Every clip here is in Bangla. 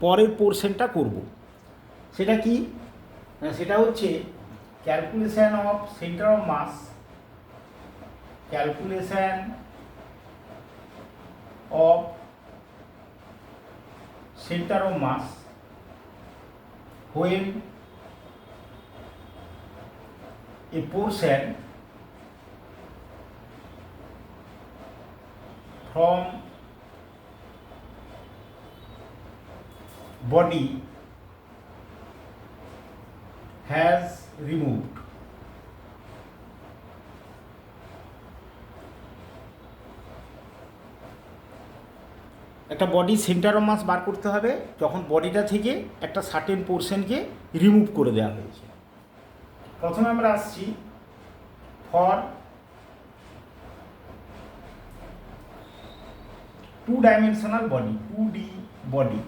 পরের পোর্শনটা করব। সেটা কি? সেটা হচ্ছে calculation of centre of mass, calculation of centre of mass when a portion from body has removed. একটা বডি সেন্টার অফ মাস বার করতে হবে যখন বডিটা থেকে একটা সার্টেন পোর্শনকে রিমুভ করে দেওয়া হয়েছে। প্রথমে আমরা আসছি for two dimensional body, 2D বডি।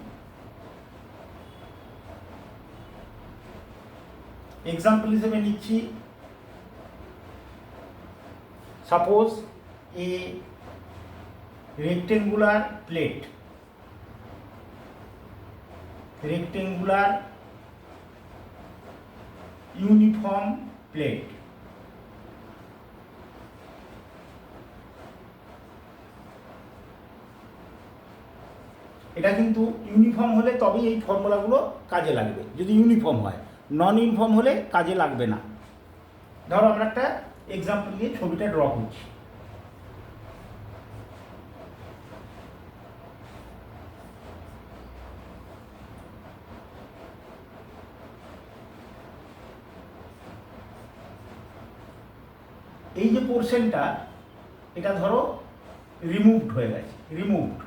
এক্সাম্পল হিসেবে নিচ্ছি, suppose a rectangular plate, rectangular uniform plate, এটা কিন্তু ইউনিফর্ম হলে তবেই এই ফর্মুলাগুলো কাজে লাগবে, যদি ইউনিফর্ম হয়, নন ইউনিফর্ম হলে কাজে লাগবে না। ধরো আমরা একটা এক্সাম্পল নিয়ে ছবিটা ড্র করছি। এই যে পোর্শনটা, এটা ধরো রিমুভড হয়ে গেছে, রিমুভড।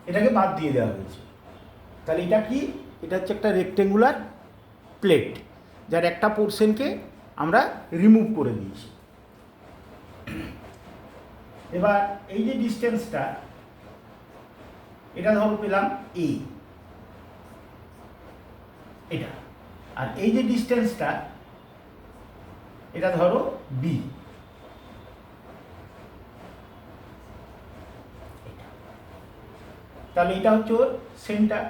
এটাকে বাদ দিয়ে দেওয়া হয়েছে। তাহলে এটা কি? এটা হচ্ছে একটা রেক্টেঙ্গুলার প্লেট যার একটা পোর্শনকে আমরা রিমুভ করে দিয়েছি। এবার এই যে ডিস্টেন্সটা, এটা ধরো পেলাম এ, এটা। আর এই যে ডিস্টেন্সটা, এটা ধরো বি। তাহলে এটা হচ্ছে ওর সেন্টার।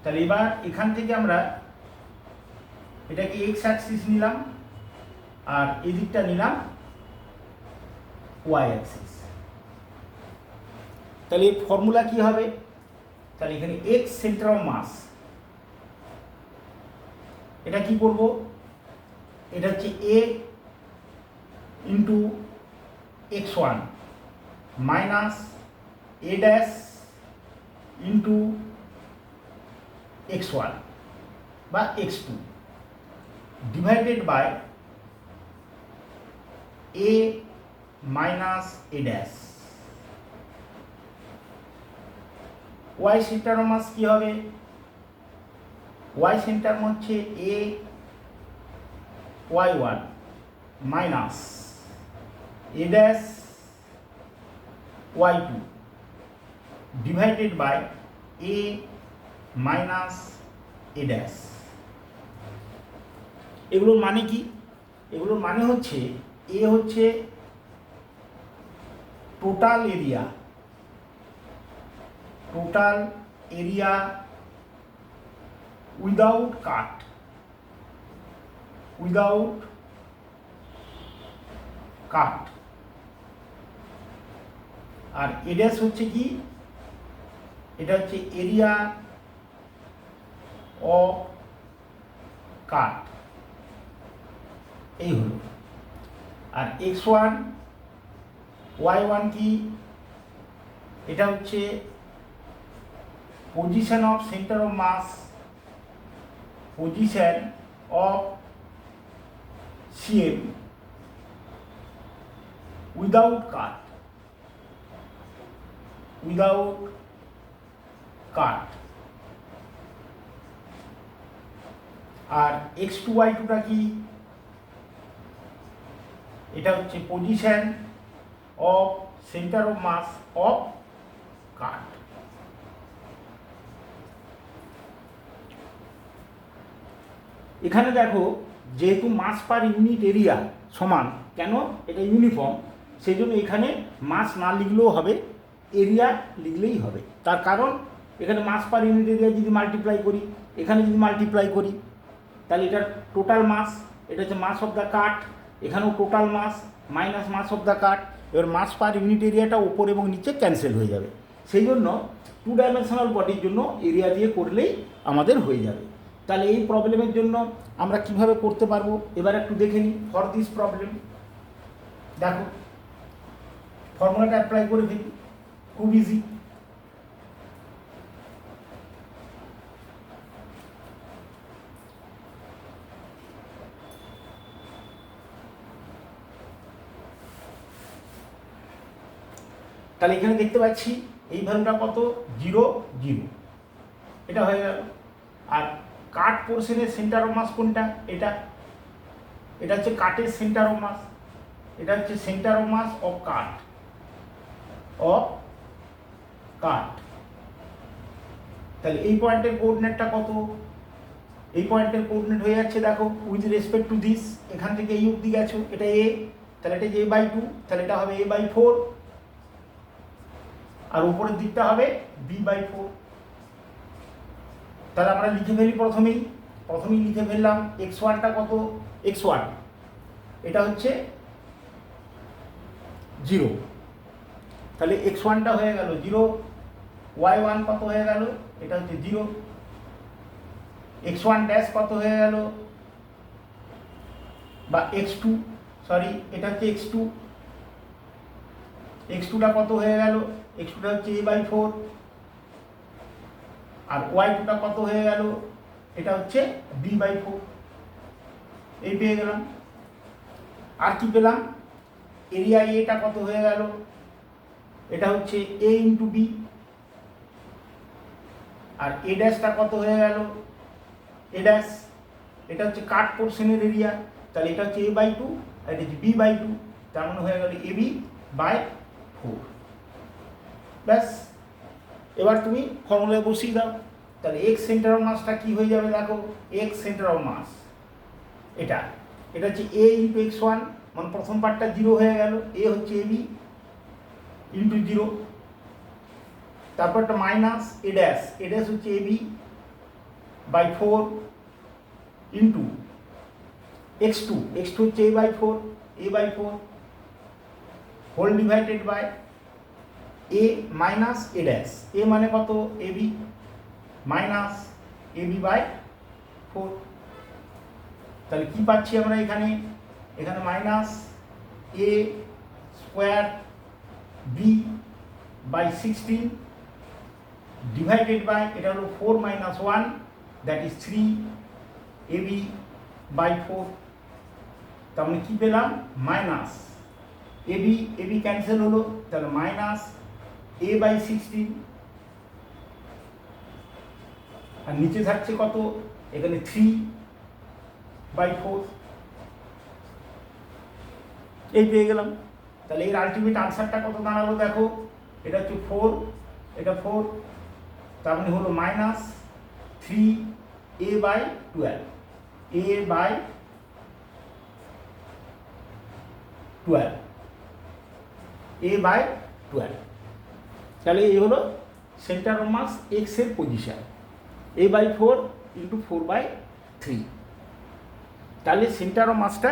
তাহলে এবার এখান থেকে আমরা এটাকে এক্স অ্যাক্সিস নিলাম আর এদিকটা নিলাম ওয়াই অ্যাক্সিস। তাহলে এই ফর্মুলা কি হবে? তাহলে এখানে এক্স সেন্টার অফ মাস, এটা কি করব? এটা হচ্ছে A into x1 minus A dash into x1 বা x2 divided by A minus A dash. Y centre of mass কি হবে? ওয়াই সেন্টার হচ্ছে A y1 minus A dash y2 divided by A minus A dash. এগুলোর মানে কি? এগুলোর মানে হচ্ছে এ হচ্ছে total area, total area without cut, without cut. আর এ ড্যাশ হচ্ছে কি? এটা হচ্ছে এরিয়া অফ কাট, এই হলো। আর x1 y1 কি? এটা হচ্ছে position of centre of mass, position of CM without cut, without cut. আর x2 y2টা কি? এটা হচ্ছে position of centre of mass of cut. এখানে দেখো, যেহেতু মাস পার ইউনিট এরিয়া সমান, কেন? এটা ইউনিফর্ম, সেই জন্য এখানে মাস না লিখলেও হবে, এরিয়া লিখলেই হবে। তার কারণ এখানে মাস পার ইউনিট এরিয়া যদি মাল্টিপ্লাই করি, এখানে যদি মাল্টিপ্লাই করি, তাহলে এটা টোটাল মাস, এটা হচ্ছে মাস অফ দ্য কাট, এখানেও total mass minus mass of the cut. এবার মাস পার ইউনিট এরিয়াটা ওপর এবং নিচে ক্যান্সেল হয়ে যাবে। সেই জন্য 2 ডাইমেনশনাল বডির জন্য এরিয়া দিয়ে করলেই আমাদের হয়ে যাবে। তাহলে এই প্রবলেমের জন্য আমরা কিভাবে করতে পারবো এবার একটু দেখে নিই। ফর দিস প্রবলেম দেখো ফর্মুলাটা অ্যাপ্লাই করে ফেলি, খুব ইজি। তাহলে এখানে দেখতে পাচ্ছি এই ভ্যালুটা কত, 0 0, এটা হয়ে গেল। আর কাট পোর্শনের সেন্টার অফ মাস কোনটা, এটা এটা হচ্ছে কাটের সেন্টার অফ মাস, এটা হচ্ছে centre of mass of cut, of cut. তাহলে এই পয়েন্টের কোঅর্ডিনেটটা কত, এই পয়েন্টের কোঅর্ডিনেট হয়ে যাচ্ছে দেখো উইথ রেসপেক্ট টু দিস, এখান থেকে এই অবধি গেছো, এটা এ, তাহলে এটা যে a/2, তাহলে এটা হবে a/4, আর উপরের দিকটা হবে b/4। তাহলে আমরা লিখে ফেলি প্রথমেই লিখে ফেললাম x1টা কত, x1 এটা হচ্ছে 0, তাহলে x1টা হয়ে গেল 0, y1 কত হয়ে গেল, এটা হচ্ছে 0, x1 ড্যাশ কত হয়ে গেল, বা x2 সরি এটা হচ্ছে x2, x2টা কত হয়ে গেল, x2টা হচ্ছে a/4, আর y2টা কত হয়ে গেল, এটা হচ্ছে b/4। এই পেয়ে গেলাম। আর কি পেলাম, এরিয়া এটা কত হয়ে গেল, এটা হচ্ছে a ইন্টু b, আর a ড্যাশটা কত হয়ে গেল, a ড্যাশ এটা হচ্ছে কাট পোর্শনের এরিয়া, তাহলে এটা হচ্ছে a/2 আর এটা হচ্ছে b/2, তার মানে হয়ে গেল ab/4। ব্যাস, এবার তুমি ফর্মুলায় বসিয়ে দাও। তাহলে এক্স সেন্টার অফ মাসটা কি হয়ে যাবে দেখো, এক্স সেন্টার অফ মাস এটা হচ্ছে a ইন্টু x1, মানে প্রথম পার্টটা 0 হয়ে গেল, a হচ্ছে ab ইন্টু 0, তারপরটা মাইনাস a ড্যাশ হচ্ছে ab/4 ইন্টু x2 হচ্ছে a/4 whole divided by a minus a dash, a মানে কত ab মাইনাস ab/4। তাহলে কি পাচ্ছি আমরা এখানে minus a square b/16 divided by এটা হলো 4 - 1 দ্যাট ইজ 3 ab/4। তার মানে কি পেলাম, মাইনাস ab ক্যান্সেল হলো, তাহলে মাইনাস a/16, আর নিচে থাকছে কত, এখানে 3/4। এই পেয়ে গেলাম। তাহলে এর আলটিমেট আনসারটা কত দাঁড়ালো দেখো, এটা হচ্ছে 4, এটা 4, তার মানে হলো মাইনাস 3a/12, a/12। তাহলে এই হলো সেন্টার অফ মাস এক্স এর পজিশন, a/4 ইন্টু 4/3। তাহলে সেন্টার অফ মাসটা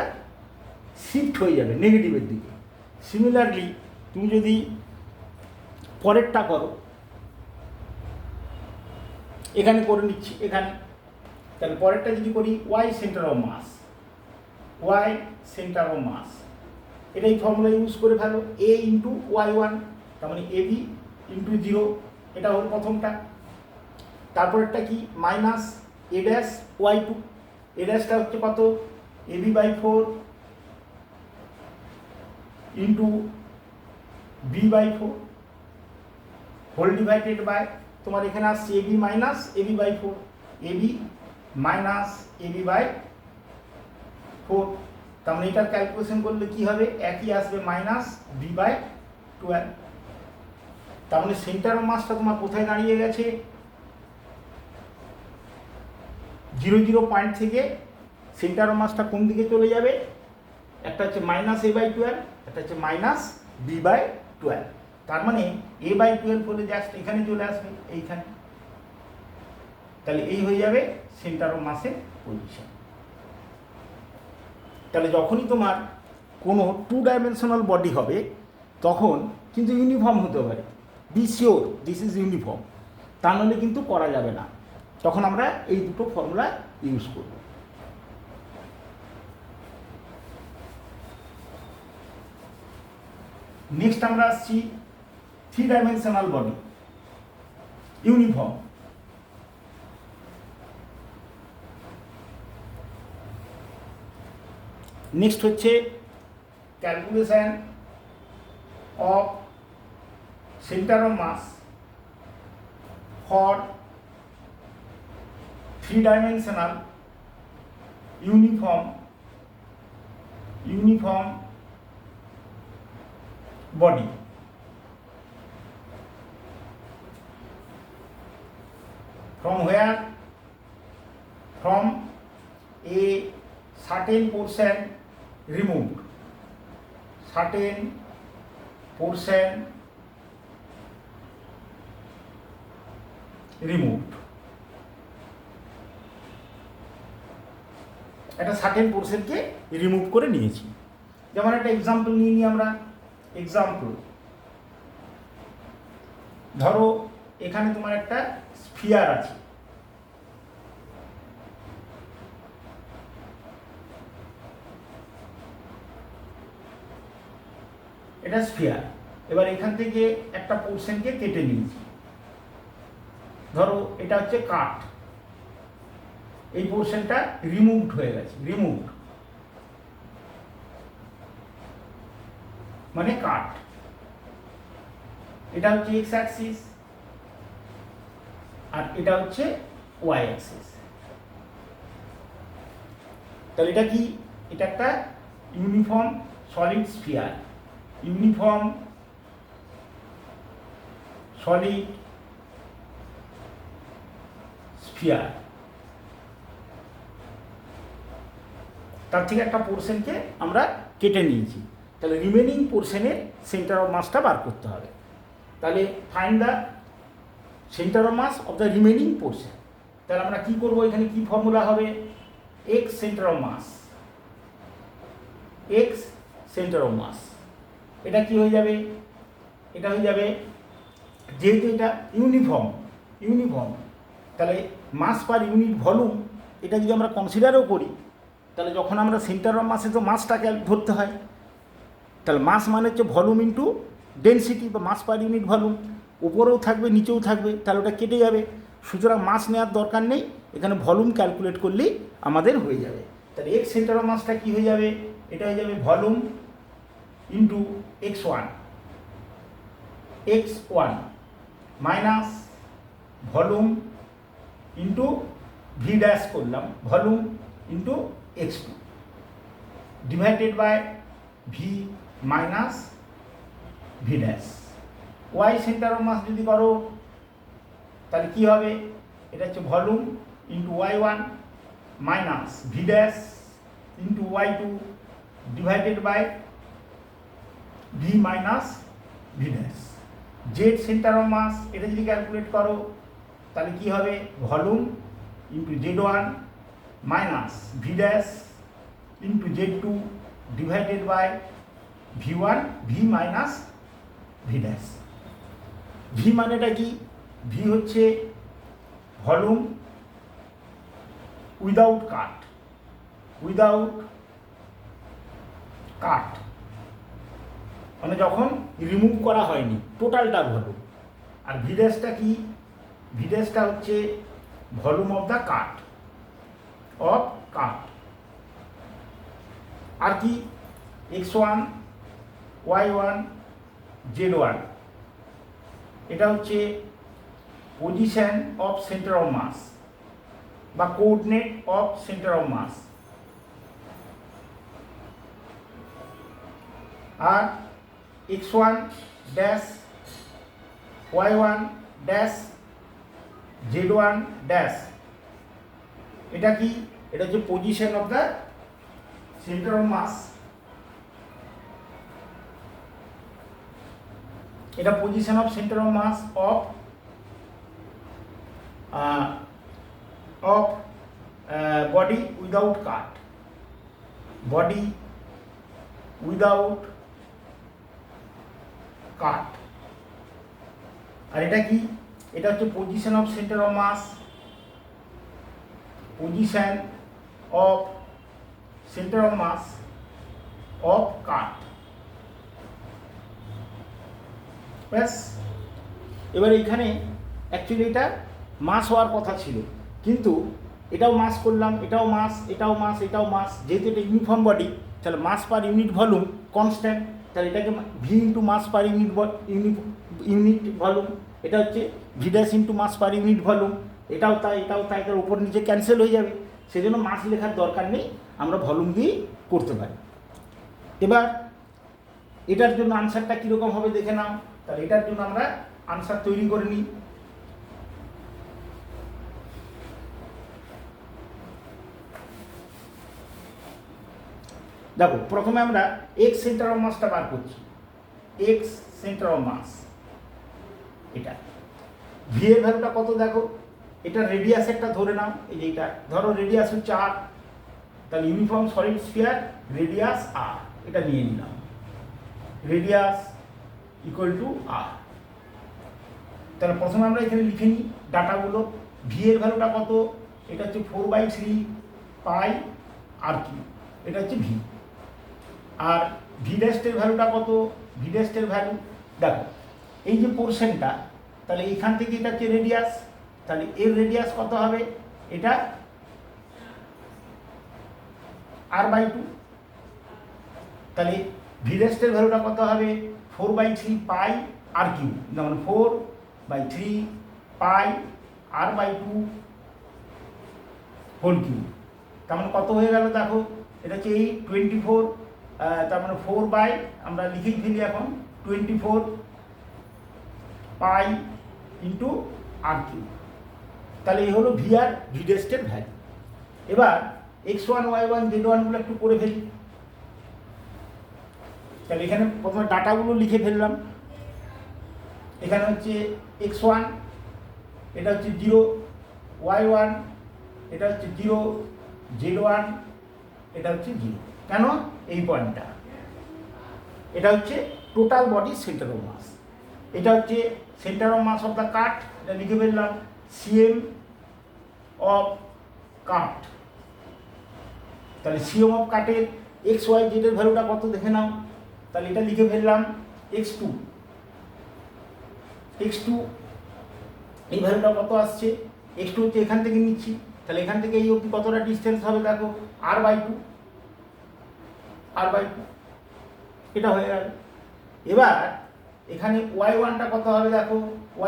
শিফট হয়ে যাবে নেগেটিভের দিকে। সিমিলারলি তুমি যদি পরেরটা করো, এখানে করে নিচ্ছি এখানে, তাহলে পরেরটা যদি করি ওয়াই সেন্টার অফ মাস, এটাই ফর্মুলা ইউজ করে ফেলো, a ইন্টু y1, তার মানে ab ইন্টু 0, এটা হলো প্রথমটা। তারপরেরটা কি, minus a dash y2, a ড্যাশটা হচ্ছে কত ab/4 into b/4 whole divided by, তোমার এখানে আসছে ab minus ab/4, ab minus ab/4। তার মানে এটার ক্যালকুলেশন করলে কি হবে, একই আসবে মাইনাস b/12। তার মানে সেন্টার অফ মাসটা তোমার কোথায় দাঁড়িয়ে গেছে, 0 0 পয়েন্ট থেকে সেন্টার অফ মাসটা কোন দিকে চলে যাবে, একটা হচ্ছে মাইনাস a/12, একটা হচ্ছে মাইনাস b/12। 12, তার মানে a/12 হলে জাস্ট এখানে চলে আসবে, এইখানে। তাহলে এই হয়ে যাবে সেন্টার অফ মাসের পজিশন। তাহলে যখনই তোমার কোনো 2 ডাইমেনশনাল বডি হবে তখন কিন্তু ইউনিফর্ম হতে পারে, be sure this is uniform, তা নাহলে কিন্তু করা যাবে না। তখন আমরা এই দুটো ফর্মুলা ইউজ করব। নেক্সট আমরা আসছি 3 ডাইমেনশনাল বডি ইউনিফর্ম। নেক্সট হচ্ছে calculation of centre of mass for 3 dimensional uniform body. From where? From a certain portion removed. Certain portion removed. একটা সার্টেন পোর্শনকে রিমুভ করে নিয়েছি। যেমন একটা এক্সাম্পল নিয়ে নিই আমরা। এক্সাম্পল, ধরো এখানে তোমার একটা স্ফিয়ার আছে, এটা স্ফিয়ার। এবার এখান থেকে একটা পোর্শনকে কেটে নিয়েছি, ধরো এটা হচ্ছে কাঠ, এই পোর্শনটা রিমুভড হয়ে গেছে, রিমুভড মানে কাট। এটা হচ্ছে এক্স অ্যাক্সিস আর এটা হচ্ছে ওয়াই অ্যাক্সিস। তাহলে এটা কি? এটা একটা uniform solid sphere, uniform solid sphere. তার থেকে একটা পোর্শনকে আমরা কেটে নিয়েছি, তাহলে রিমেনিং পোর্শনের সেন্টার অফ মাসটা বার করতে হবে। তাহলে find the centre of mass of the remaining portion. তাহলে আমরা কি করব? এখানে কি ফর্মুলা হবে? X centre of mass, x centre of mass. এটা কি হয়ে যাবে? এটা হয়ে যাবে, যেহেতু এটা ইউনিফর্ম, তাহলে মাস পার ইউনিট ভলিউম এটা যদি আমরা কনসিডারও করি, তাহলে যখন আমরা সেন্টার অফ মাসে তো মাসটাকে ধরতে হয়, তাহলে মাস মানে হচ্ছে ভলিউম ইন্টু ডেনসিটি বা মাস পার ইউনিট ভলিউম, উপরেও থাকবে নিচেও থাকবে, তাহলে ওটা কেটে যাবে। সুতরাং মাস নেওয়ার দরকার নেই, এখানে ভলিউম ক্যালকুলেট করলেই আমাদের হয়ে যাবে। তাহলে এক্স সেন্টার অফ মাসটা কী হয়ে যাবে? এটা হয়ে যাবে volume into x1 minus volume into V dash করলাম, volume into x2 divided by V minus V dash. Y centre of mass যদি করো তাহলে কী হবে? এটা হচ্ছে volume into y1 minus V dash into y2 divided by V minus V dash. Z centre of mass এটা যদি ক্যালকুলেট করো তাহলে কী হবে? Volume into z1 minus V dash into z2 divided by v1 V minus V dash. V মানেটা কি? ভি হচ্ছে ভলিউম উইদাউট কাট, মানে যখন রিমুভ করা হয়নি, টোটালটা ভলিউম। আর ভি ড্যাশটা কি? ভি ড্যাশটা হচ্ছে ভলিউম অফ দ্য কাট, আর কি? x1 y1 z1 এটা হচ্ছে position of centre of mass বা coordinate of centre of mass, আর x1 dash y1 dash z1 dash এটা কি? এটা হচ্ছে position of the centre of mass. এটা position of centre of mass of body without cut, body without cut. আর এটা কি, এটা হচ্ছে position of centre of mass, position of centre of mass of কাট। ব্যাস, এবার এইখানে অ্যাকচুয়ালি এটা মাস হওয়ার কথা ছিল, কিন্তু এটাও মাস করলাম, এটাও মাস, এটাও মাস, এটাও মাস। যেহেতু এটা ইউনিফর্ম বডি, তাহলে মাস পার ইউনিট ভলিউম কনস্ট্যান্ট, তাহলে এটাকে ভি ইন্টু মাস পার ইউনিট ভলিউম। এটা হচ্ছে ভি ড্যাশ ইন্টু মাস পার ইউনিট ভলিউম। এটাও তাই, এটাও তাই, তার উপর নিচে ক্যান্সেল হয়ে যাবে, সেজন্য মাস লেখার দরকার নেই, আমরা ভলিউম দিয়ে করতে পারি। এবার এটার জন্য আনসারটা কীরকম হবে দেখে নাও। তাহলে এটার জন্য আমরা আনসার তৈরি করে নিই। দেখো, প্রথমে আমরা এক্স সেন্টার অফ মাসটা বার করছি। এক্স সেন্টার অফ মাস, এটা ভি এর ভ্যালুটা কত দেখো, এটা রেডিয়াস একটা ধরে নাও, এই যে এটা ধরো রেডিয়াস হচ্ছে আর, তাহলে ইউনিফর্ম সলিড স্ফিয়ার রেডিয়াস আর, এটা নিয়ে নিলাম, রেডিয়াস ইকুয়াল টু আর। তাহলে প্রথমে আমরা এখানে লিখে নিই ডাটাগুলো। ভি এর ভ্যালুটা কত, এটা হচ্ছে 4/3 পাই আর কি, এটা হচ্ছে ভি। আর ভি ড্যাশের ভ্যালুটা কত, ভি ড্যাশের ভ্যালু দেখো, এই যে পোর্শনটা, তাহলে এইখান থেকে এটা হচ্ছে রেডিয়াস, তাহলে এর রেডিয়াস কত হবে, এটা r/2। তাহলে ভি ড্যাশের ভ্যালুটা কত হবে, 4/3 পাই আর কিউ, যেমন 4/3 পাই r/2 হোল কিউ। তার মানে কত হয়ে গেল দেখো, এটা হচ্ছে এই 24, তার মানে 4 বাই, আমরা লিখেই ফেলি এখন, 24 পাই ইন্টু আর কিউ। তাহলে এই হলো ভি আর ভি ডেস্টের ভ্যালু। এবার x1 y1 z1 গুলো একটু করে ফেলি। তাহলে এখানে প্রথমে ডাটাগুলো লিখে ফেললাম। এখানে হচ্ছে x1, এটা হচ্ছে 0, y1 এটা হচ্ছে 0, z1 এটা হচ্ছে 0। কেন, এই পয়েন্টটা, এটা হচ্ছে total body centre of mass, এটা হচ্ছে centre of mass of the cut, এটা লিখে ফেললাম সিএম অফ কাট। তাহলে সিএম অফ কাটের এক্স ওয়াই জেডের ভ্যালুটা কত দেখে নাও। তাহলে এটা লিখে ফেললাম x2, x2 এই ভ্যালুটা কত আসছে, x2 হচ্ছে এখান থেকে নিচ্ছি, তাহলে এখান থেকে এই অবধি কতটা ডিস্টেন্স হবে দেখো, r/2, এটা হয়ে গেল। এবার এখানে y1টা কত হবে দেখো,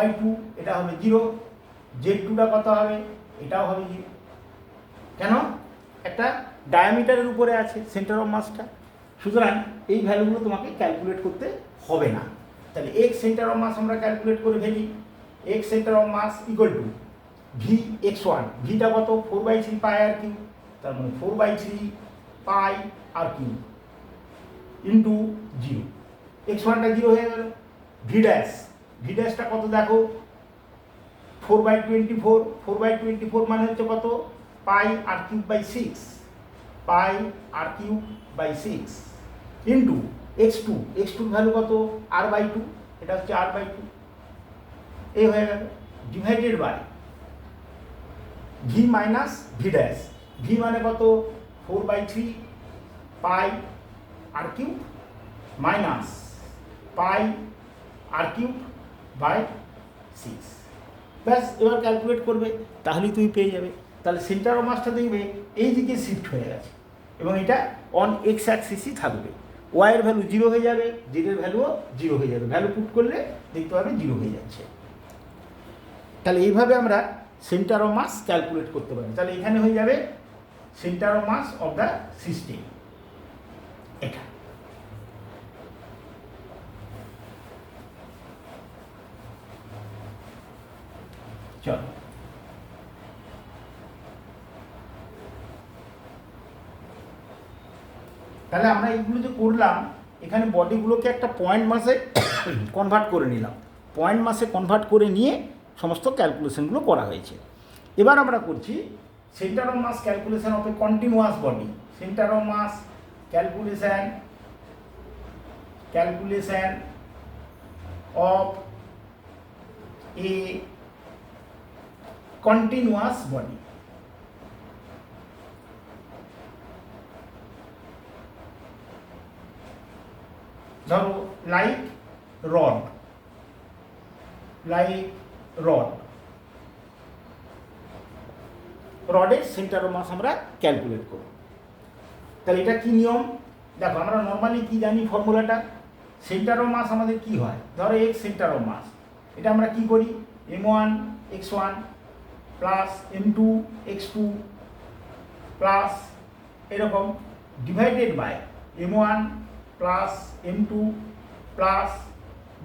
y2 এটা হবে 0, z2টা কত হবে, এটাও হবে 0। কেন, একটা ডায়ামিটারের উপরে আছে সেন্টার অফ মাসটা, সুতরাং এই ভ্যালুগুলো তোমাকে ক্যালকুলেট করতে হবে না। তাহলে এক্স সেন্টার অফ মাস আমরা ক্যালকুলেট করে ফেলি। X centre of mass equal to v x1, ভিটা কত 4/3 পাই আর কিউ, তার মানে 4/3 পাই আর কিউ ইন্টু 0, x1টা 0 হয়ে গেল। ভি ড্যাশটা কত দেখো, 4/24, 4/24 মানে হচ্ছে কত, pi R cube by 6, pi R cube by 6 into x2 value কত, r/2, এটা হচ্ছে r/2, এই হয়ে গেল, divided by V minus V dash. V মানে কত, 4/3 pi R cube minus pi R cube by 6। ব্যাস, এবার ক্যালকুলেট করবে, তাহলেই তুমি পেয়ে যাবে। তাহলে সেন্টার অফ মাসটা দেখবে এই দিকে শিফট হয়ে গেছে, এবং এটা অন এক্স অ্যাক্সিসই থাকবে। ওয়াইয়ের ভ্যালু 0 হয়ে যাবে, জেডের ভ্যালুও 0 হয়ে যাবে, ভ্যালু পুট করলে দেখতে পাবে 0 হয়ে যাচ্ছে। তাহলে এইভাবে আমরা সেন্টার অফ মাস ক্যালকুলেট করতে পারি। তাহলে এখানে হয়ে যাবে centre of mass of the system, এটা। চলো, তাহলে আমরা এইগুলো যে করলাম, এখানে বডিগুলোকে একটা পয়েন্ট মাসে কনভার্ট করে নিলাম, পয়েন্ট মাসে কনভার্ট করে নিয়ে সমস্ত ক্যালকুলেশনগুলো করা হয়েছে। এবার আমরা করছি centre of mass calculation of a continuous body. Centre of mass calculation of a continuous body. ধরো লাইক রড, রডের সেন্টার অফ মাস আমরা ক্যালকুলেট করব। তাহলে এটা কি নিয়ম? দেখো আমরা নর্মালি কি জানি ফর্মুলাটা, সেন্টার অফ মাস আমাদের কি হয়, ধরো এক্স সেন্টার অফ মাস, এটা আমরা কি করি m1 x1 plus m2 x2 plus এরকম divided by m1 plus m2 plus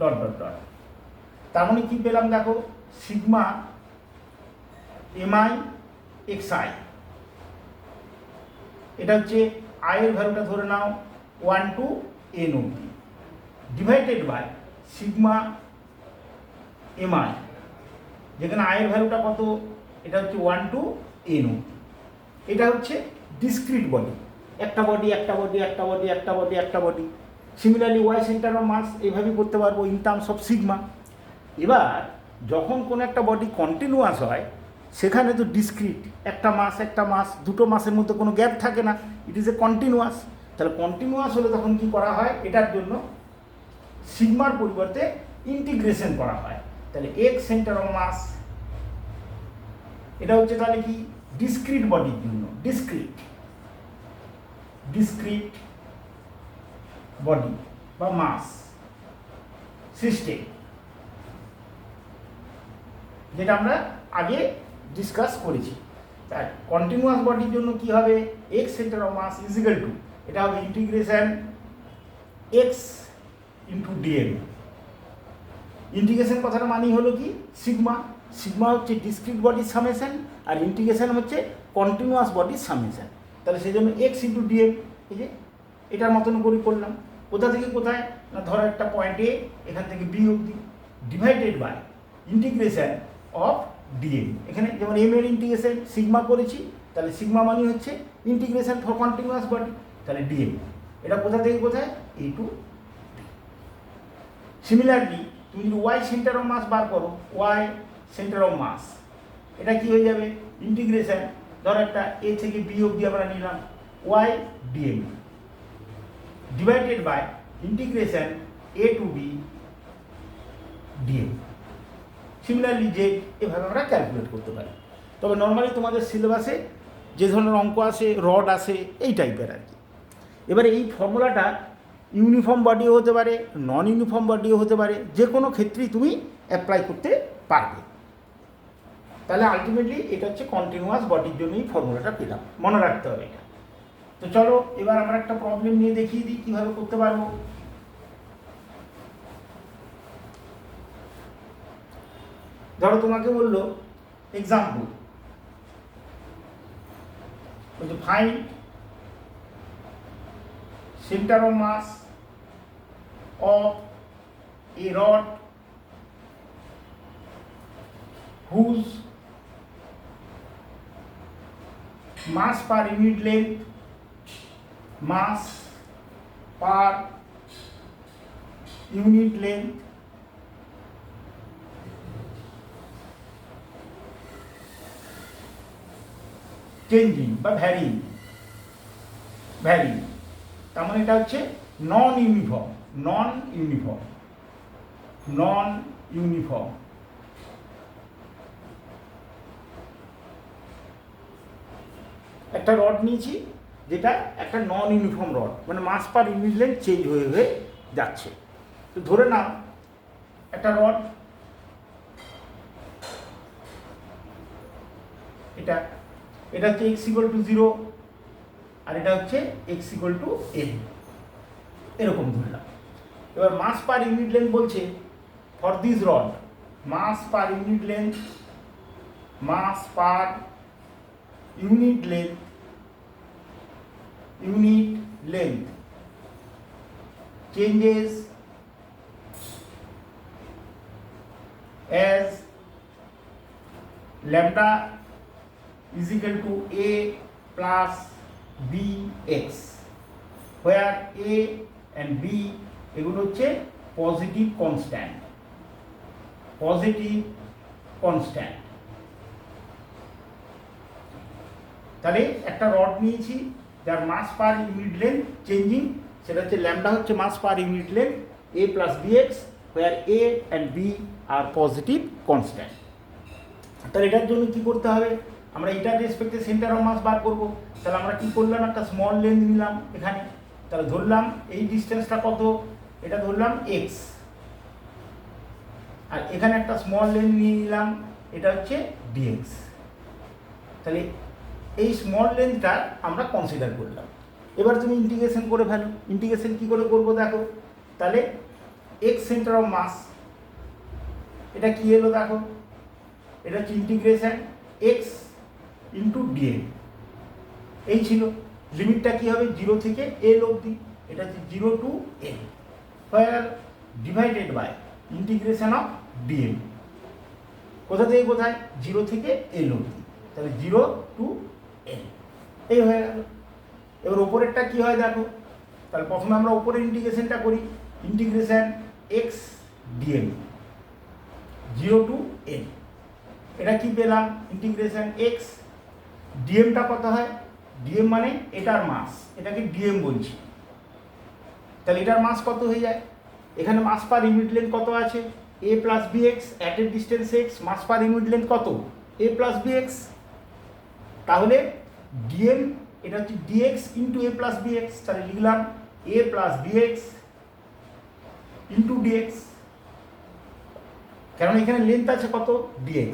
dot dot dot. তার মানে কি পেলাম দেখো, সিগমা এমআই এক্স আই, এটা হচ্ছে আই এর ভ্যালুটা ধরে নাও 1 to n অবধি, ডিভাইডেড বাই সিগমা এমআই, যেখানে আই এর ভ্যালুটা কত, এটা হচ্ছে 1 to n অবধি। এটা হচ্ছে ডিসক্রিট বডি, একটা বডি একটা বডি একটা বডি একটা বডি একটা body. Similarly y centre of mass এইভাবেই করতে পারবো ইন টার্মস অফ সিগমা। এবার যখন কোনো একটা বডি কন্টিনিউয়াস হয় সেখানে তো ডিসক্রিট, একটা মাস দুটো মাসের মধ্যে কোনো গ্যাপ থাকে না, ইট ইজ এ কন্টিনিউয়াস। তাহলে কন্টিনিউয়াস হলে তখন কি করা হয়, এটার জন্য সিগমার পরিবর্তে ইন্টিগ্রেশন করা হয়। তাহলে এক্স সেন্টার অফ মাস, এটা হচ্ছে তাহলে কি ডিসক্রিট বডির জন্য, ডিসক্রিট বডি বা মাস সিস্টেম, যেটা আমরা আগে ডিসকাস করেছি। তাই কন্টিনিউয়াস বডির জন্য কি হবে, x centre of mass is equal to, এটা হবে integration x into dm. Integration কথাটা মানেই হলো কি সিগমা, সিগমা হচ্ছে ডিসক্রিট বডির সামেশন আর ইন্টিগ্রেশন হচ্ছে কন্টিনিউয়াস বডির সামেশন। তাহলে সেই জন্য এক্স ইন্টু ডিএম, এই যে এটার মতন করে করলাম, কোথা থেকে কোথায় না ধরো একটা পয়েন্টে এখান থেকে বি অবধি, divided by integration of dm. এখানে যেমন এম এর ইন্টিগ্রেশন সিগমা করেছি, তাহলে সিগমা মানে হচ্ছে ইন্টিগ্রেশন ফর কন্টিনিউয়াস বডি, তাহলে ডিএম। এটা কোথা থেকে কোথায়, এ টু। সিমিলারলি তুমি যদি ওয়াই সেন্টার অফ মাস বার করো, ওয়াই সেন্টার অফ মাস, এটা কি হয়ে যাবে ইন্টিগ্রেশন, ধরো একটা এ থেকে বি অবধি আমরা নিলাম, y dm divided by integration a to b dm. Similarly যে এভাবে আমরা ক্যালকুলেট করতে পারি। তবে নর্মালি তোমাদের সিলেবাসে যে ধরনের অঙ্ক আসে, রড আসে, এই টাইপের আর কি। এবারে এই ফর্মুলাটা ইউনিফর্ম বডিও হতে পারে, নন ইউনিফর্ম বডিও হতে পারে, যে কোনো ক্ষেত্রেই তুমি অ্যাপ্লাই করতে পারবে। তাহলে আলটিমেটলি এটা হচ্ছে কন্টিনিউয়াস বডির জন্যই ফর্মুলাটা পেলাম, মনে রাখতে হবে এটা। তো চলো এবার আমরা একটা প্রবলেম নিয়ে দেখিয়ে দিই কীভাবে করতে পারবো। ধরো তোমাকে বললো এক্সাম্পল, বলছে find centre of mass of a rod whose mass per unit length changing বা ভ্যারিং, তার মানে এটা হচ্ছে নন ইউনিফর্ম। একটা রড নিয়েছি যেটা একটা নন ইউনিফর্ম রড, মানে মাস পার ইউনিট লেন্থ চেঞ্জ হয়ে হয়ে যাচ্ছে। তো ধরে নাও একটা রড, এটা হচ্ছে x = 0 আর এটা হচ্ছে x = n, এরকম ধরলাম। এবার মাস পার ইউনিট লেন্থ বলছে for this rod, mass per unit length changes as lambda is equal to a plus bx, where a and b এগুলো হচ্ছে পজিটিভ কনস্ট্যান্ট, তাহলে একটা রড নিয়েছি যার mass per unit length changing, সেটা হচ্ছে ল্যামডা হচ্ছে mass per unit length a plus B X, where a and b are positive constant. তাহলে এটার জন্য কি করতে হবে, আমরা এটার রেসপেক্টে সেন্টার অফ মাস বার করব। তাহলে আমরা কি করলাম, একটা স্মল লেন্থ নিলাম এখানে, তাহলে ধরলাম এই ডিস্টেন্সটা কত, এটা ধরলাম x, আর এখানে একটা স্মল লেন্থ নিয়ে নিলাম, এটা হচ্ছে dx। তাহলে এই স্মল লেন্থটা আমরা কনসিডার করলাম। এবার তুমি ইন্টিগ্রেশন করে ফেলো। ইন্টিগ্রেশন কি করে করবো দেখো, তাহলে x সেন্টার অফ মাস, এটা কি এলো দেখো, এটা হচ্ছে ইন্টিগ্রেশন x ইন্টু dm, এই ছিল। লিমিটটা কি হবে, 0 থেকে l অবধি, এটা হচ্ছে 0 to l, where divided by integration of dm, কোথা থেকে কোথায়, 0 থেকে l অবধি, তাহলে 0 টু l, এই হয়ে গেল। এবার ওপরেরটা কি হয় দেখো, তাহলে প্রথমে আমরা ওপরের ইন্টিগ্রেশনটা করি, integration x dm 0 to l, এটা কি পেলাম, ইন্টিগ্রেশন x, ডিএমটা কত হয়, ডিএম মানে এটার মাস, এটাকে ডিএম বলছি, তাহলে এটার মাস কত হয়ে যায়, এখানে মাস পার ইউনিট লেন্থ কত আছে, a plus bx at a distance x, mass per unit length কত, a প্লাস bx, তাহলে ডিএম এটা হচ্ছে dx into a plus bx, তাহলে লিখলাম a plus bx into dx, কারণ এখানে লেন্থ আছে কত dx,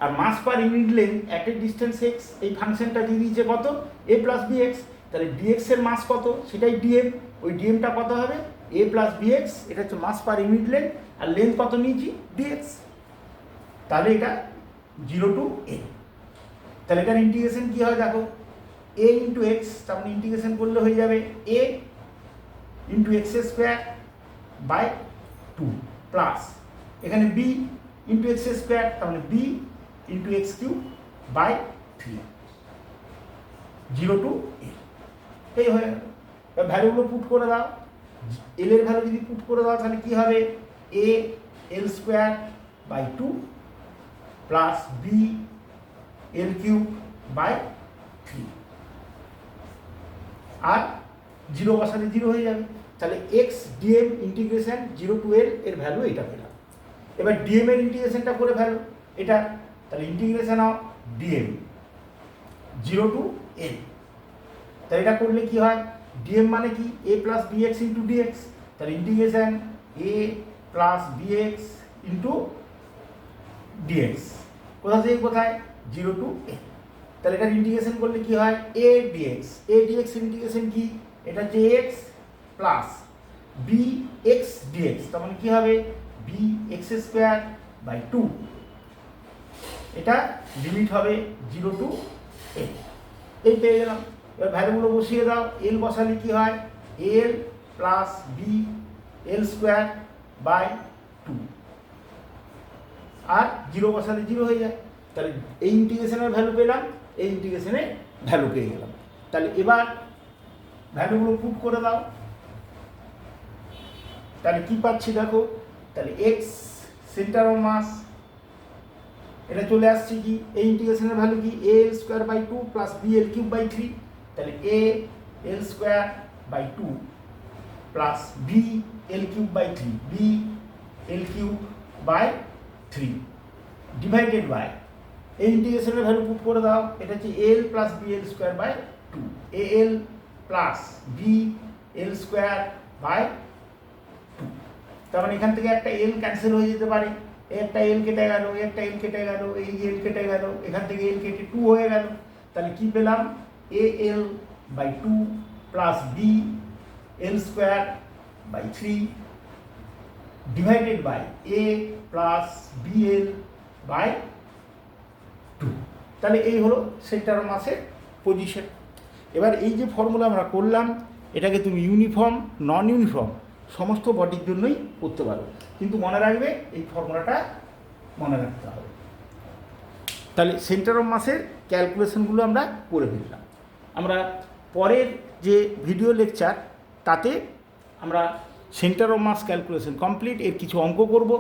আর mass per unit length at a distance x, এই ফাংশনটা দিয়ে দিয়েছে কত a প্লাস bx, তাহলে dx এর মাস কত সেটাই dm, ওই ডিএমটা কত হবে a প্লাস bx, এটা হচ্ছে মাস পার ইউনিট লেন্থ, আর লেন্থ কত নিয়েছি dx, তাহলে এটা 0 টু l। তাহলে এটার ইন্টিগ্রেশন কি হয় দেখো, a ইন্টু এক্স, তার মানে ইন্টিগ্রেশন করলে হয়ে যাবে a into x square by 2 plus এখানে b ইন্টু এক্স স্কোয়ার, তার মানে b into x cube by 3, 0 to l, এই হয়ে গেল। এবার ভ্যালুগুলো পুট করে দাও, এল এর ভ্যালু যদি পুট করে দাও তাহলে কি হবে, a l square by 2 plus b l cube by 3, আর 0 বসালে 0 হয়ে যাবে। তাহলে x dm integration 0 to l এর ভ্যালু এটা পেলাম। এবার ডিএম এর ইন্টিগ্রেশনটা করে ফেলো এটা, তাহলে integration of dm 0 to l, তাহলে এটা করলে কি হয়, ডিএম মানে কি a plus bx into dx, তাহলে integration a plus bx into dx, কোথা থেকে কোথায় 0 টু l, তাহলে এটার ইন্টিগ্রেশন করলে কি হয় a dx ইন্টিগ্রেশন কি, এটা হচ্ছে x প্লাস bx dx, তার মানে কি হবে bx স্কোয়ার বাই 2, এটা লিমিট হবে 0 টু l, এই পেয়ে গেলাম। এবার ভ্যালুগুলো বসিয়ে দাও, l বসালে কি হয় l plus b l square by 2, আর 0 বসালে 0 হয়ে যায়। তাহলে এই ইন্টিগ্রেশনের ভ্যালু পেলাম, এই ইন্টিগ্রেশনের ভ্যালু পেয়ে গেলাম। তাহলে এবার ভ্যালুগুলো পুট করে দাও, তাহলে কি পাচ্ছি দেখো, তাহলে এক্স সেন্টার অফ মাস, এটা চলে আসছে কি, এই ইন্টিগ্রেশনের ভ্যালু কি a l square by 2 plus b l cube by 3, তাহলে a l square by 2 plus b l cube by 3, b l cube by 3 divided by, এই ইন্টিগ্রেশনের ভ্যালু পুট করে দাও, এটা হচ্ছে l plus b l square by 2, a l plus b l square by 2, তার মানে এখান থেকে একটা l ক্যান্সেল হয়ে যেতে পারে, একটা l কেটে গেল, একটা l কেটে গেল, এই l কেটে গেল, এখান থেকে l কেটে 2 হয়ে গেল, তাহলে কি পেলাম a l by 2 plus b l square by 3 divided by a plus b l by 2, তাহলে এই হলো সেন্টার অফ মাসের পজিশন। এবার এই যে ফর্মুলা আমরা করলাম, এটাকে তুমি ইউনিফর্ম নন ইউনিফর্ম সমস্ত বডির জন্যই করতে পারো, কিন্তু মনে রাখবে এই ফর্মুলাটা মনে রাখতে হবে। তাহলে সেন্টার অফ মাসের ক্যালকুলেশনগুলো আমরা করে ফেললাম। আমরা পরের যে ভিডিও লেকচার তাতে আমরা centre of mass calculation complete, এর কিছু অঙ্ক করব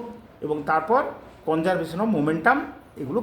এবং তারপর কনজারভেশন অফ মোমেন্টাম এগুলো